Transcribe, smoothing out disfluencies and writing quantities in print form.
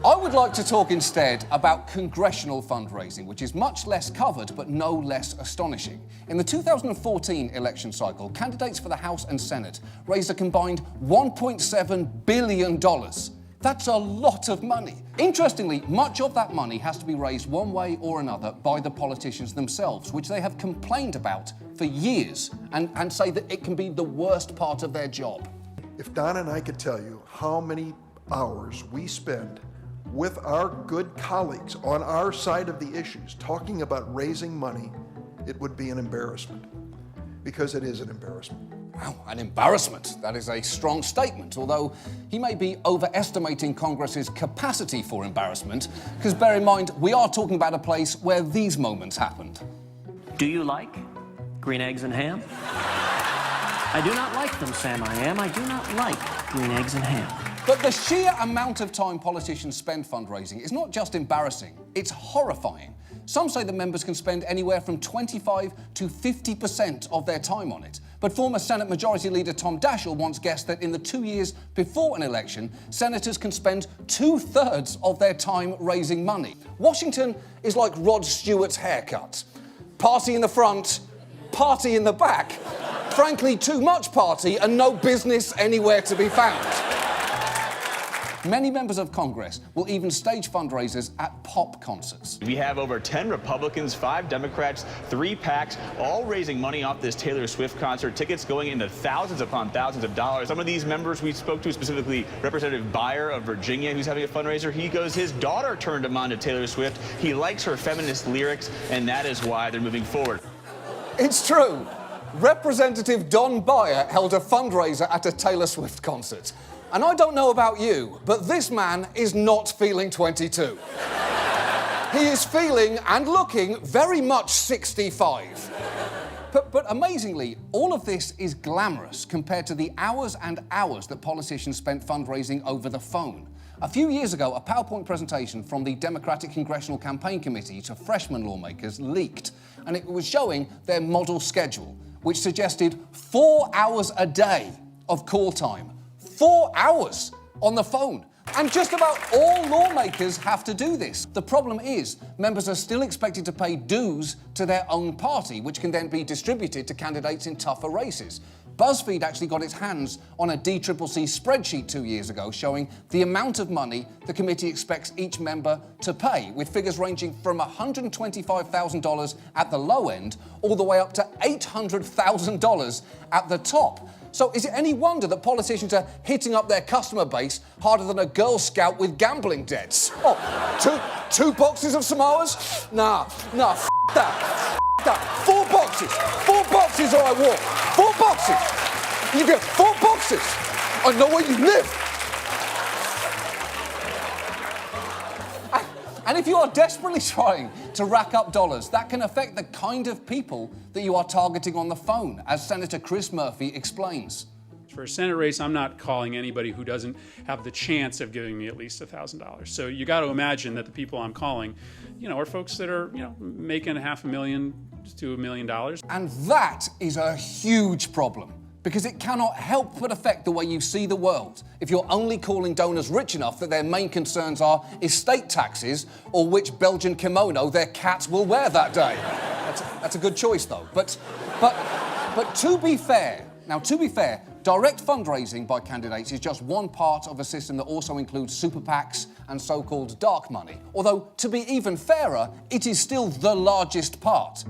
I would like to talk instead about congressional fundraising, which is much less covered but no less astonishing. In the 2014 election cycle, candidates for the House and Senate raised a combined $1.7 billion. That's a lot of money. Interestingly, much of that money has to be raised one way or another by the politicians themselves, which they have complained about for years and say that it can be the worst part of their job. If Don and I could tell you how many hours we spend with our good colleagues on our side of the issues talking about raising money, it would be an embarrassment, because it is an embarrassment. Wow, an embarrassment. That is a strong statement, although he may be overestimating Congress's capacity for embarrassment, because bear in mind, we are talking about a place where these moments happened. Do you like green eggs and ham? I do not like them, Sam I do not like green eggs and ham. But the sheer amount of time politicians spend fundraising is not just embarrassing, it's horrifying. Some say that members can spend anywhere from 25 to 50% of their time on it. But former Senate Majority Leader Tom Daschle once guessed that in the 2 years before an election, senators can spend 2/3 of their time raising money. Washington is like Rod Stewart's haircut. Party in the front, party in the back. Frankly, too much party and no business anywhere to be found. Many members of Congress will even stage fundraisers at pop concerts. We have over 10 Republicans, 5 Democrats, 3 PACs, all raising money off this Taylor Swift concert. Tickets going into thousands upon thousands of dollars. Some of these members we spoke to, specifically Representative Byer of Virginia, who's having a fundraiser. He goes, his daughter turned him on to Taylor Swift. He likes her feminist lyrics, and that is why they're moving forward. It's true. Representative Don Byer held a fundraiser at a Taylor Swift concert. And I don't know about you, but this man is not feeling 22. He is feeling and looking very much 65. But amazingly, all of this is glamorous compared to the hours and hours that politicians spent fundraising over the phone. A few years ago, a PowerPoint presentation from the Democratic Congressional Campaign Committee to freshman lawmakers leaked, and it was showing their model schedule, which suggested 4 hours a day of call time. 4 hours on the phone. And just about all lawmakers have to do this. The problem is, members are still expected to pay dues to their own party, which can then be distributed to candidates in tougher races. BuzzFeed actually got its hands on a DCCC spreadsheet 2 years ago showing the amount of money the committee expects each member to pay, with figures ranging from $125,000 at the low end all the way up to $800,000 at the top. So is it any wonder that politicians are hitting up their customer base harder than a Girl Scout with gambling debts? Oh, two boxes of Samoas? Nah, f*** that. F*** that. 4 boxes. 4 boxes or I walk. 4 boxes. You get 4 boxes. I know where you live. And if you are desperately trying to rack up dollars, that can affect the kind of people that you are targeting on the phone, as Senator Chris Murphy explains. For a Senate race, I'm not calling anybody who doesn't have the chance of giving me at least $1,000. So you got to imagine that the people I'm calling, are folks that are, making $500,000 to $1 million. And that is a huge problem, because it cannot help but affect the way you see the world if you're only calling donors rich enough that their main concerns are estate taxes or which Belgian kimono their cats will wear that day. That's a good choice, though. But to be fair, direct fundraising by candidates is just one part of a system that also includes super PACs and so-called dark money. Although, to be even fairer, it is still the largest part.